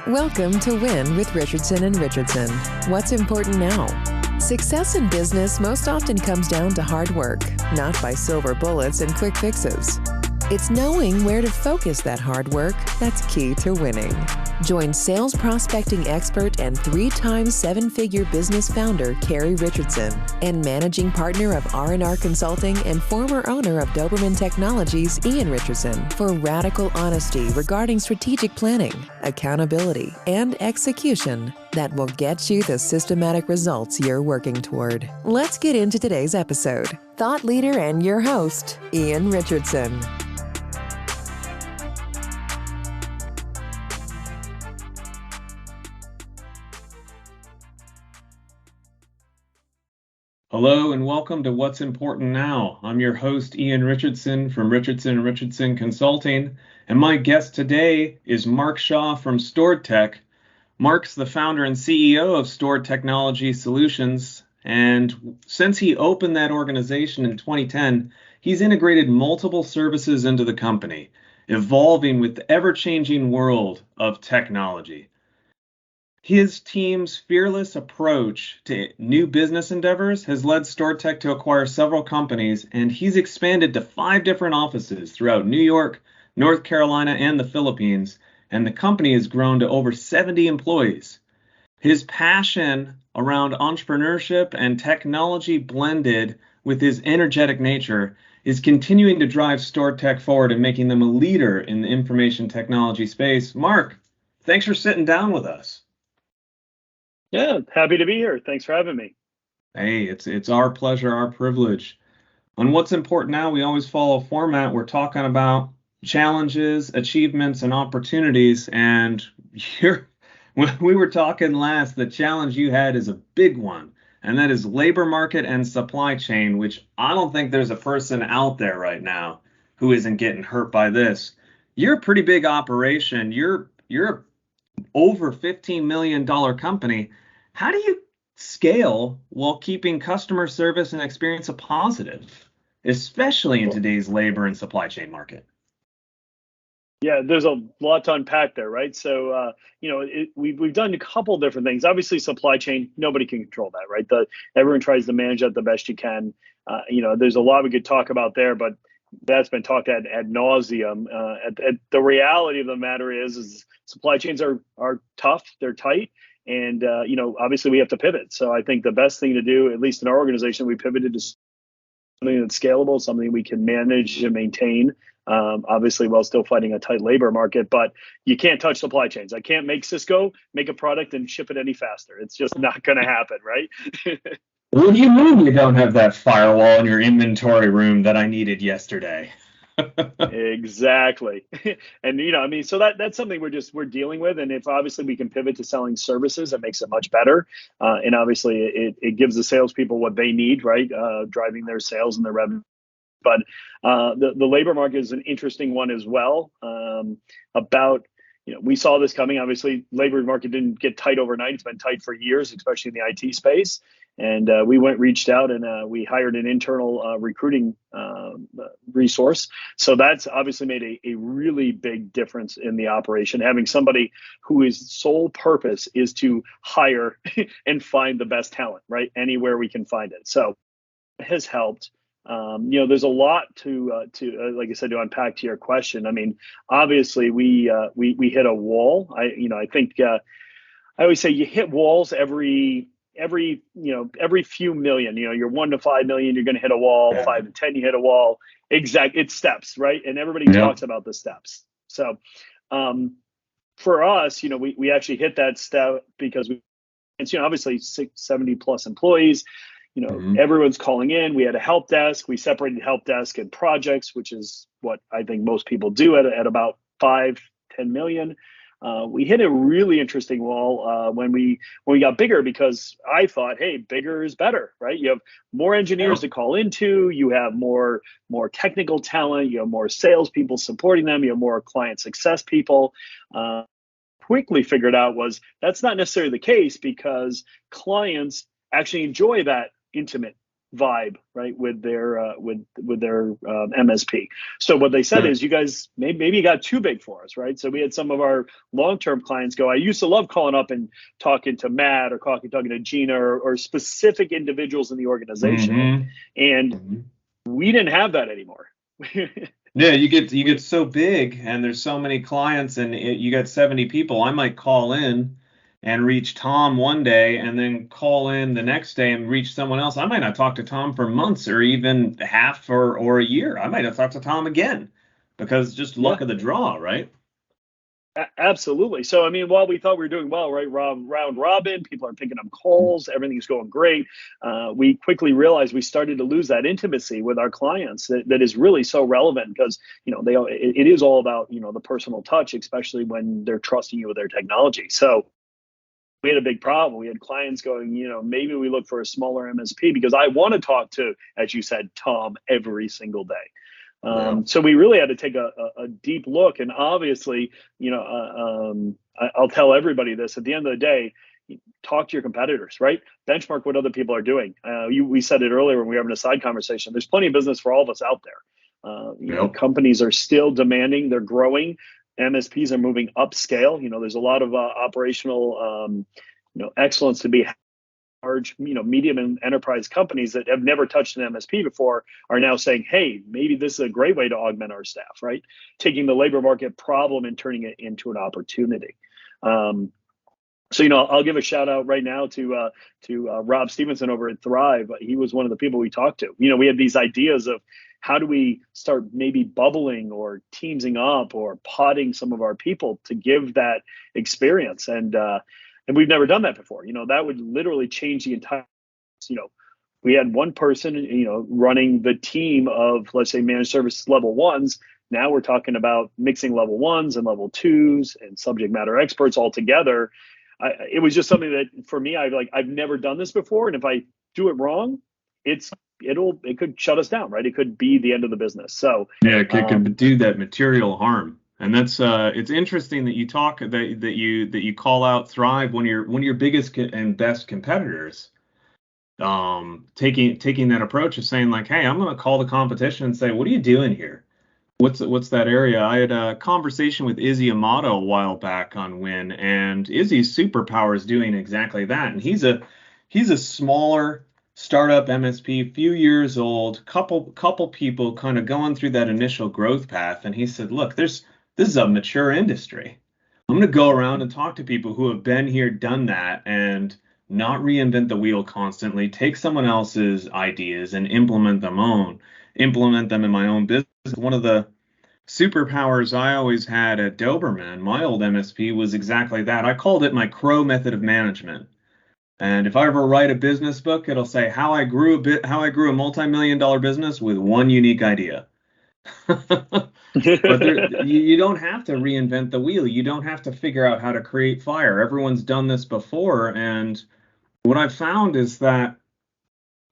Welcome to W.I.N with Richardson Richardson. What's important now? Success in business most often comes down to hard work, not by silver bullets and quick fixes. It's knowing where to focus that hard work that's key to winning. Join sales prospecting expert and 3-time seven-figure business founder Carrie Richardson and managing partner of R&R Consulting and former owner of W.I.N Technologies, Ian Richardson, for radical honesty regarding strategic planning, accountability, and execution that will get you the systematic results you're working toward. Let's get into today's episode. Thought leader and your host, Ian Richardson. Hello and welcome to What's Important Now. I'm your host, Ian Richardson from Richardson Richardson Consulting, and my guest today is Mark Shaw from StoredTech. Mark's the founder and CEO of Stored Technology Solutions, and since he opened that organization in 2010, he's integrated multiple services into the company, evolving with the ever-changing world of technology. His team's fearless approach to new business endeavors has led StoredTech to acquire several companies, and he's expanded to 5 different offices throughout New York, North Carolina, and the Philippines, and the company has grown to over 70 employees. His passion around entrepreneurship and technology blended with his energetic nature is continuing to drive StoredTech forward and making them a leader in the information technology space. Mark, thanks for sitting down with us. Yeah, happy to be here. Thanks for having me. Hey, it's our pleasure, our privilege. On What's Important Now, we always follow a format. We're talking about challenges, achievements, and opportunities. And when we were talking last, the challenge you had is a big one, and that is labor market and supply chain, which I don't think there's a person out there right now who isn't getting hurt by this. You're a pretty big operation. You're over $15 million company. How do you scale while keeping customer service and experience a positive, especially in today's labor and supply chain market? Yeah, there's a lot to unpack there, right? So, we've done a couple different things. Obviously, supply chain, nobody can control that, right? Everyone tries to manage that the best you can. There's a lot we could talk about there, but that's been talked ad nauseum. The reality of the matter is supply chains are tough, they're tight, and obviously we have to pivot. So I think the best thing to do, at least in our organization, we pivoted to something that's scalable, something we can manage and maintain. Obviously, while still fighting a tight labor market, but you can't touch supply chains. I can't make Cisco make a product and ship it any faster. It's just not going to happen, right? What do you mean you don't have that firewall in your inventory room that I needed yesterday? Exactly. And so that's something we're dealing with. And if obviously we can pivot to selling services, that makes it much better. And obviously it gives the salespeople what they need, right? Driving their sales and their revenue. But the labor market is an interesting one as well. We saw this coming. Obviously, labor market didn't get tight overnight. It's been tight for years, especially in the IT space. And we reached out and we hired an internal recruiting resource. So that's obviously made a really big difference in the operation. Having somebody whose sole purpose is to hire and find the best talent, right? Anywhere we can find it. So it has helped. There's a lot to like I said, to unpack to your question. I mean, obviously we hit a wall. I think I always say you hit walls every few million. You're 1 to 5 million, you're going to hit a wall. 5 to 10, you hit a wall. It's steps, right? And everybody talks about the steps. So for us, we actually hit that step because it's obviously 70 plus employees. Everyone's calling in. We had a help desk. We separated help desk and projects, which is what I think most people do at about 5-10 million. We hit a really interesting wall when we got bigger, because I thought, hey, bigger is better, right? You have more engineers to call into. You have more technical talent. You have more salespeople supporting them. You have more client success people. Quickly figured out that's not necessarily the case, because clients actually enjoy that intimate vibe, right, with their MSP. So what they said is, you guys maybe you got too big for us, right? So we had some of our long-term clients go, I used to love calling up and talking to Matt or talking to Gina or specific individuals in the organization, and we didn't have that anymore. Yeah, you get so big, and there's so many clients, and you got 70 people. I might call in and reach Tom one day, and then call in the next day and reach someone else. I might not talk to Tom for months or even half or a year. I might not talk to Tom again because just luck of the draw, right? Absolutely. So, I mean, while we thought we were doing well, right, round robin, people are picking up calls, everything's going great. We quickly realized we started to lose that intimacy with our clients that is really so relevant because, it is all about, the personal touch, especially when they're trusting you with their technology. So we had a big problem. We had clients going, maybe we look for a smaller MSP because I want to talk to, as you said, Tom every single day. So we really had to take a deep look. And obviously, I'll tell everybody this at the end of the day, talk to your competitors, right? Benchmark what other people are doing. We said it earlier when we were having a side conversation. There's plenty of business for all of us out there. Companies are still demanding, they're growing. MSPs are moving upscale. There's a lot of operational, excellence to be large, medium and enterprise companies that have never touched an MSP before are now saying, hey, maybe this is a great way to augment our staff, right? Taking the labor market problem and turning it into an opportunity. So, I'll give a shout out right now to Rob Stevenson over at Thrive. He was one of the people we talked to. We had these ideas of how do we start maybe bubbling or teamsing up or podding some of our people to give that experience. And we've never done that before. That would literally change the entire, we had one person, running the team of, let's say, managed service level ones. Now we're talking about mixing level ones and level twos and subject matter experts all together. It was just something that for me, I've never done this before. And if I do it wrong, it could shut us down, right? It could be the end of the business. So yeah, it could do that material harm. And that's it's interesting that you talk that you call out Thrive when your biggest and best competitors taking that approach of saying like, hey, I'm going to call the competition and say, what are you doing here? What's that area? I had a conversation with Izzy Amato a while back on W.I.N, and Izzy's superpower is doing exactly that. And he's a smaller startup MSP, few years old, couple people kind of going through that initial growth path. And he said, look, this is a mature industry. I'm going to go around and talk to people who have been here, done that, and not reinvent the wheel constantly, take someone else's ideas and implement them in my own business. One of the superpowers I always had at Doberman, my old MSP, was exactly that. I called it my crow method of management. And if I ever write a business book, it'll say how I grew a multi-million-dollar business with one unique idea. But you don't have to reinvent the wheel. You don't have to figure out how to create fire. Everyone's done this before. And what I've found is that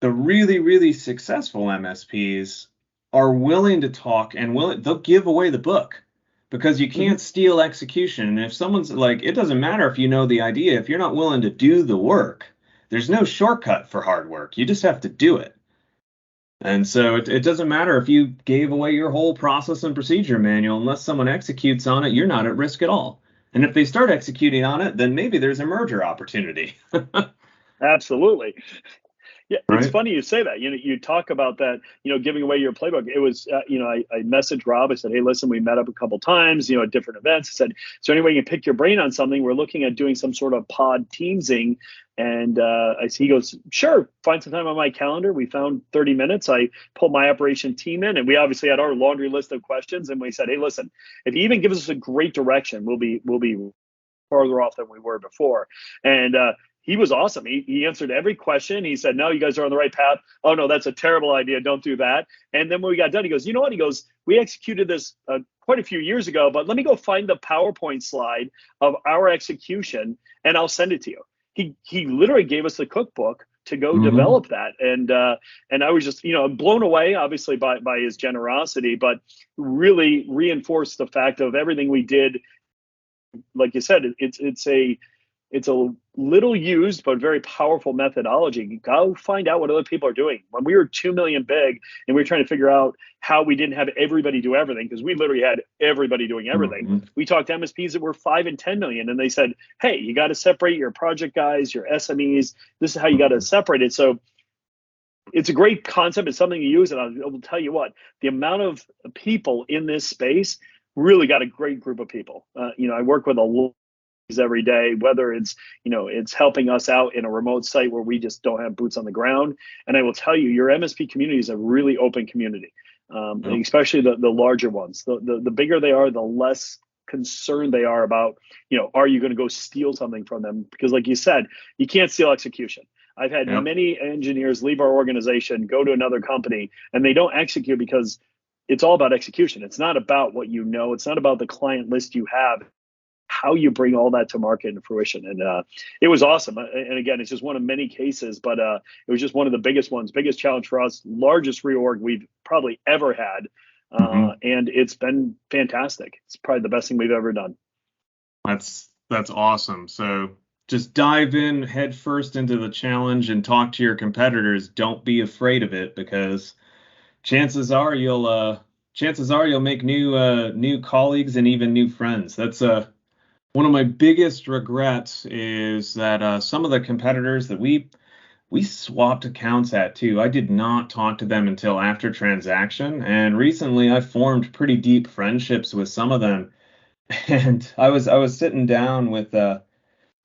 the really, really successful MSPs are willing to talk and they'll give away the book because you can't steal execution. And if someone's like, it doesn't matter if you know the idea, if you're not willing to do the work, there's no shortcut for hard work. You just have to do it. And so it doesn't matter if you gave away your whole process and procedure manual, unless someone executes on it, you're not at risk at all. And if they start executing on it, then maybe there's a merger opportunity. Absolutely. Yeah, right? It's funny you say that. You talk about that, giving away your playbook. It was, I messaged Rob. I said, hey, listen, we met up a couple times, at different events. I said, is there any way you can pick your brain on something? We're looking at doing some sort of pod teamsing. And he goes, sure, find some time on my calendar. We found 30 minutes. I pulled my operation team in, and we obviously had our laundry list of questions. And we said, hey, listen, if he even gives us a great direction, we'll be farther off than we were before. And he was awesome. He answered every question. He said, no, you guys are on the right path. Oh, no, that's a terrible idea. Don't do that. And then when we got done, he goes, you know what? He goes, we executed this quite a few years ago, but let me go find the PowerPoint slide of our execution, and I'll send it to you. He literally gave us the cookbook to go develop that. And I was just, blown away, obviously, by his generosity, but really reinforced the fact of everything we did. Like you said, it's a it's a little used but very powerful methodology. Go find out what other people are doing. When we were 2 million big and we were trying to figure out how we didn't have everybody do everything, because we literally had everybody doing everything. Mm-hmm. We talked to MSPs that were 5 and 10 million, and they said, hey, you got to separate your project guys, your SMEs. This is how you got to separate it. So it's a great concept. It's something to use. And I will tell you what, the amount of people in this space really got a great group of people. I work with a lot every day, whether it's helping us out in a remote site where we just don't have boots on the ground. And I will tell you, your MSP community is a really open community, especially the larger ones. The bigger they are, the less concerned they are about, are you going to go steal something from them? Because like you said, you can't steal execution. I've had many engineers leave our organization, go to another company, and they don't execute because it's all about execution. It's not about what you know. It's not about the client list you have. How you bring all that to market and fruition. And it was awesome. And again, it's just one of many cases, but it was just one of the biggest ones, biggest challenge for us, largest reorg we've probably ever had. And it's been fantastic. It's probably the best thing we've ever done. That's awesome. So just dive in head first into the challenge and talk to your competitors. Don't be afraid of it, because chances are you'll make new colleagues and even new friends. That's one of my biggest regrets is that some of the competitors that we swapped accounts at too, I did not talk to them until after transaction. And recently I formed pretty deep friendships with some of them. And I was sitting down with a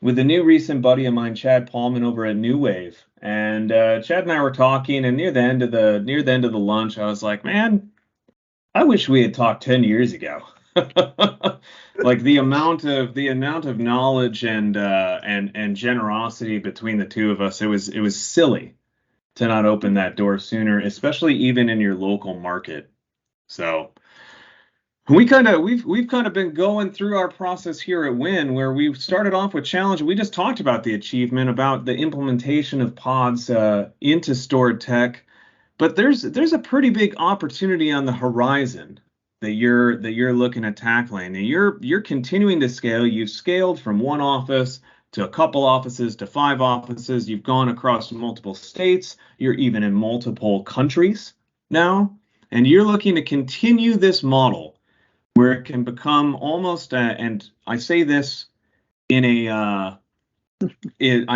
new recent buddy of mine, Chad Paulman, over at New Wave. And Chad and I were talking, and near the end of the lunch, I was like, man, I wish we had talked 10 years ago. Like the amount of knowledge and generosity between the two of us, it was silly to not open that door sooner, especially even in your local market. So we've kind of been going through our process here at W.I.N, where we started off with challenge. We just talked about the achievement, about the implementation of pods into StoredTech, but there's a pretty big opportunity on the horizon that you're looking at tackling. And you're continuing to scale. You've scaled from one office to a couple offices to 5 offices. You've gone across multiple states. You're even in multiple countries now, and you're looking to continue this model where it can become almost and I say this I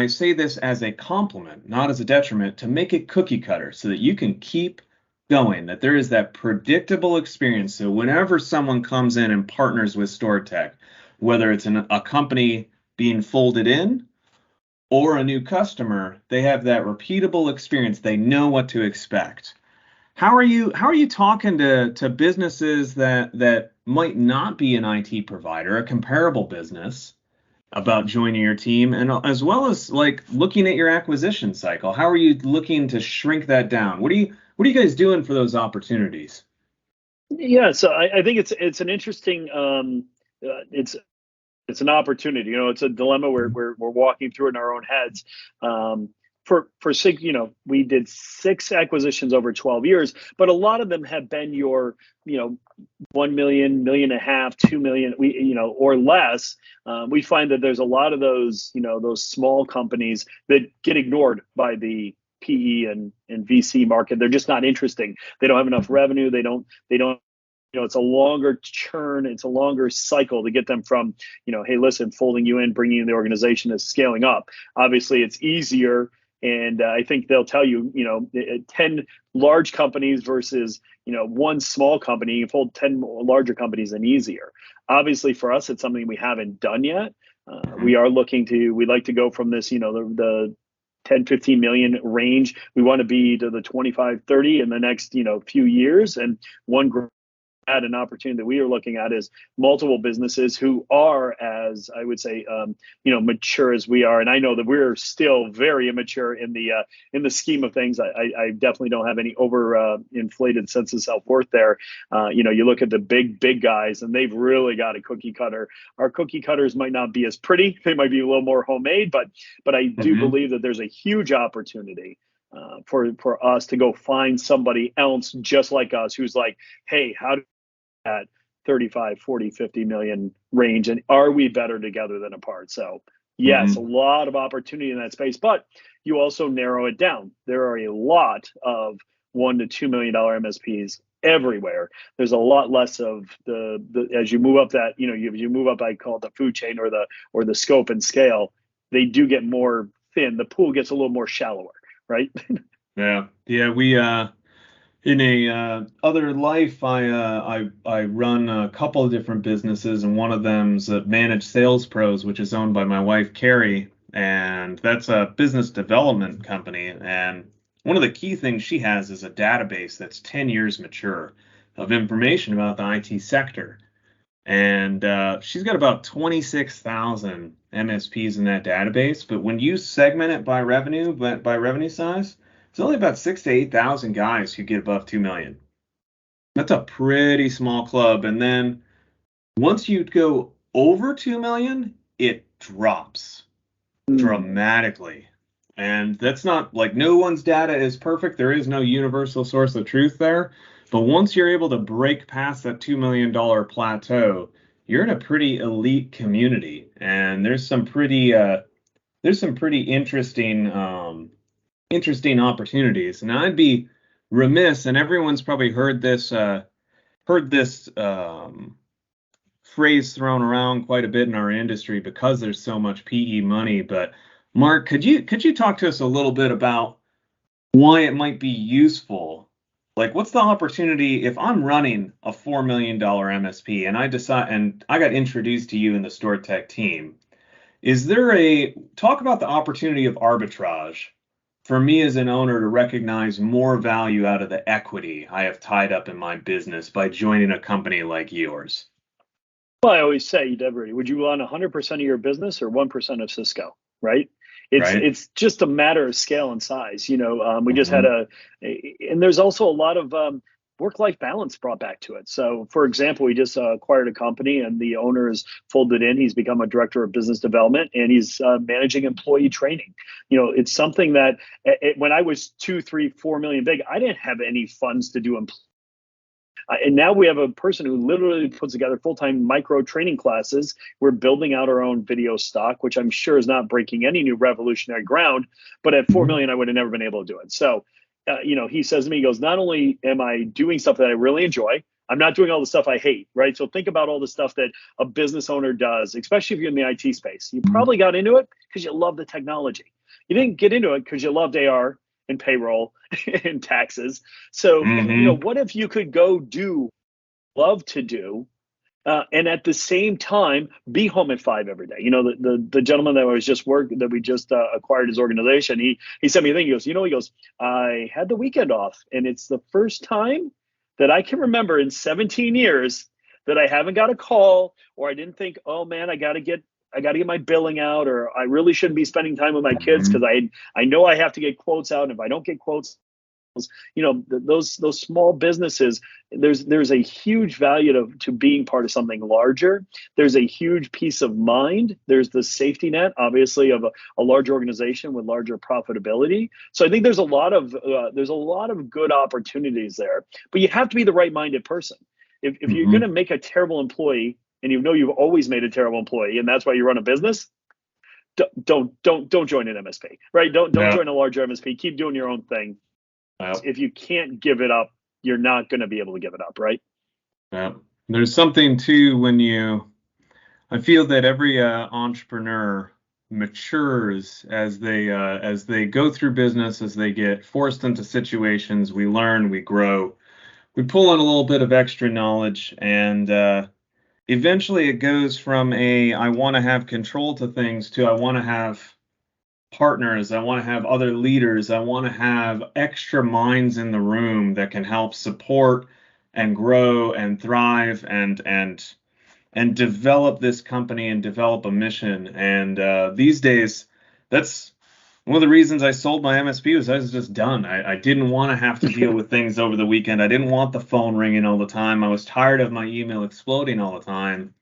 say this as a compliment, not as a detriment, to make it cookie cutter so that you can keep going, that there is that predictable experience. So whenever someone comes in and partners with StoredTech, whether it's a company being folded in or a new customer, they have that repeatable experience. They know what to expect. How are you talking to businesses that might not be an IT provider, a comparable business, about joining your team, and as well as like looking at your acquisition cycle? How are you looking to shrink that down? What are you guys doing for those opportunities? Yeah, so I think it's an interesting it's an opportunity. It's a dilemma we're walking through in our own heads. For 6, we did 6 acquisitions over 12 years, but a lot of them have been your, 1 million, million and a half, 2 million, or less. We find that there's a lot of those, those small companies that get ignored by the PE and VC market. They're just not interesting. They don't have enough revenue. They don't, it's a longer churn. It's a longer cycle to get them from, hey, listen, folding you in, bringing you in the organization, is scaling up. Obviously, it's easier. And I think they'll tell you, 10 large companies versus, 1 small company, you fold 10 larger companies and easier. Obviously, for us, it's something we haven't done yet. We'd like to go from this, the 10, 15 million range. We want to be to the 25, 30 in the next, few years. And one at an opportunity that we are looking at is multiple businesses who are, as I would say, mature as we are. And I know that we're still very immature in the scheme of things. I definitely don't have any inflated sense of self-worth there. You look at the big guys, and they've really got a cookie cutter. Our cookie cutters might not be as pretty. They might be a little more homemade, but I do believe that there's a huge opportunity for us to go find somebody else just like us, who's like, hey, how do at 35, 40, 50 million range, and are we better together than apart? So Yes, a lot of opportunity in that space, but you also narrow it down. There are a lot of $1 to $2 million MSPs everywhere. There's a lot less of the as you move up that, you move up, I call it the food chain or the scope and scale, they do get more thin. The pool gets a little more shallower, right? Yeah. Yeah. We, in a other life, I run a couple of different businesses, and one of them's Managed Sales Pros, which is owned by my wife Carrie, and that's a business development company. And one of the key things she has is a database that's 10 years mature of information about the IT sector. And she's got about 26,000 MSPs in that database. But when you segment it by revenue, by revenue size, it's only about 6,000 to 8,000 guys who get above 2 million. That's a pretty small club. And then once you go over 2 million, it drops dramatically. And that's not like, no one's data is perfect. There is no universal source of truth there. But once you're able to break past that $2 million plateau, you're in a pretty elite community. And there's some pretty interesting opportunities. And I'd be remiss, and everyone's probably heard this phrase thrown around quite a bit in our industry because there's so much PE money. But Mark, could you talk to us a little bit about why it might be useful? Like, what's the opportunity if I'm running a $4 million MSP and I got introduced to you in the StoredTech team? Is there talk about the opportunity of arbitrage for me as an owner to recognize more value out of the equity I have tied up in my business by joining a company like yours? Well, I always say, Deborah, would you run 100% of your business or 1% of Cisco, right? It's just a matter of scale and size. We just had and there's also a lot of work-life balance brought back to it. So, for example, we just acquired a company, and the owner is folded in. He's become a director of business development, and he's managing employee training. It's something that when I was 2, 3, 4 million big, I didn't have any funds to do and now we have a person who literally puts together full-time micro training classes. We're building out our own video stock, which I'm sure is not breaking any new revolutionary ground. But at 4 million, I would have never been able to do it. So, he says to me, he goes, not only am I doing stuff that I really enjoy, I'm not doing all the stuff I hate, right? So think about all the stuff that a business owner does, especially if you're in the IT space. You probably got into it because you love the technology. You didn't get into it because you loved AR and payroll and taxes. So, what if you could go love to do, and at the same time be home at 5 every day? The gentleman that we just acquired his organization, he sent me a thing. He goes, I had the weekend off, and it's the first time that I can remember in 17 years that I haven't got a call, or I didn't think, oh man, I got to get my billing out, or I really shouldn't be spending time with my kids because I know I have to get quotes out. And if I don't get quotes, those small businesses, there's a huge value to being part of something larger. There's a huge peace of mind. There's the safety net, obviously, of a large organization with larger profitability. So I think there's a lot of good opportunities there, but you have to be the right-minded person. If you're going to make a terrible employee, and you've always made a terrible employee, and that's why you run a business, don't join an MSP, right? Don't join a larger MSP. Keep doing your own thing. If you can't give it up, you're not going to be able to give it up, right? Yeah. There's something too I feel that every entrepreneur matures as they go through business, as they get forced into situations. We learn, we grow, we pull in a little bit of extra knowledge, and eventually it goes from I want to have control to things to I want to have partners, I want to have other leaders, I want to have extra minds in the room that can help support and grow and thrive and develop this company and develop a mission. And these days, that's one of the reasons I sold my MSP was I was just done. I didn't want to have to deal with things over the weekend. I didn't want the phone ringing all the time. I was tired of my email exploding all the time.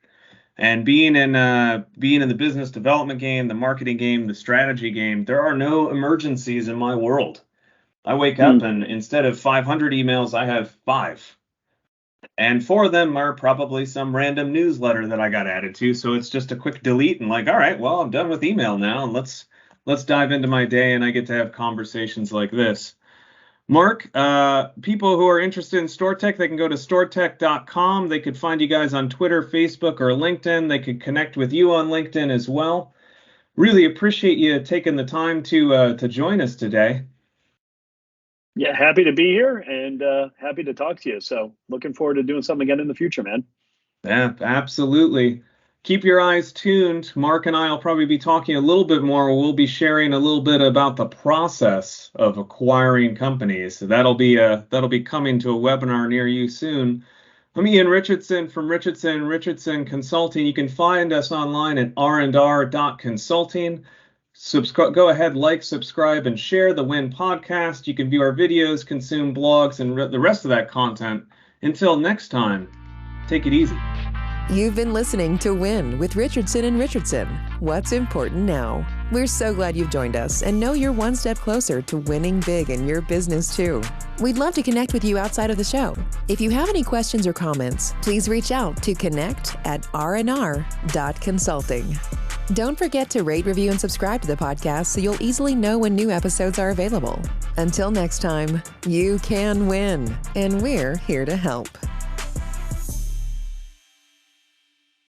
And being in the business development game, the marketing game, the strategy game, there are no emergencies in my world. I wake up and instead of 500 emails, I have 5. And 4 of them are probably some random newsletter that I got added to. So it's just a quick delete and like, all right, well, I'm done with email now. And let's dive into my day, and I get to have conversations like this. Mark, people who are interested in StoredTech, they can go to StoredTech.com. They could find you guys on Twitter, Facebook, or LinkedIn. They could connect with you on LinkedIn as well. Really appreciate you taking the time to join us today. Yeah, happy to be here and happy to talk to you. So looking forward to doing something again in the future, man. Yeah, absolutely. Keep your eyes tuned. Mark and I will probably be talking a little bit more. We'll be sharing a little bit about the process of acquiring companies. So that'll be coming to a webinar near you soon. I'm Ian Richardson from Richardson Richardson Consulting. You can find us online at randr.consulting. Go ahead, like, subscribe, and share the W.I.N podcast. You can view our videos, consume blogs, and the rest of that content. Until next time, take it easy. You've been listening to W.I.N with Richardson Richardson. What's important now? We're so glad you've joined us and know you're one step closer to winning big in your business too. We'd love to connect with you outside of the show. If you have any questions or comments, please reach out to connect@randr.consulting. Don't forget to rate, review, and subscribe to the podcast so you'll easily know when new episodes are available. Until next time, you can win, and we're here to help.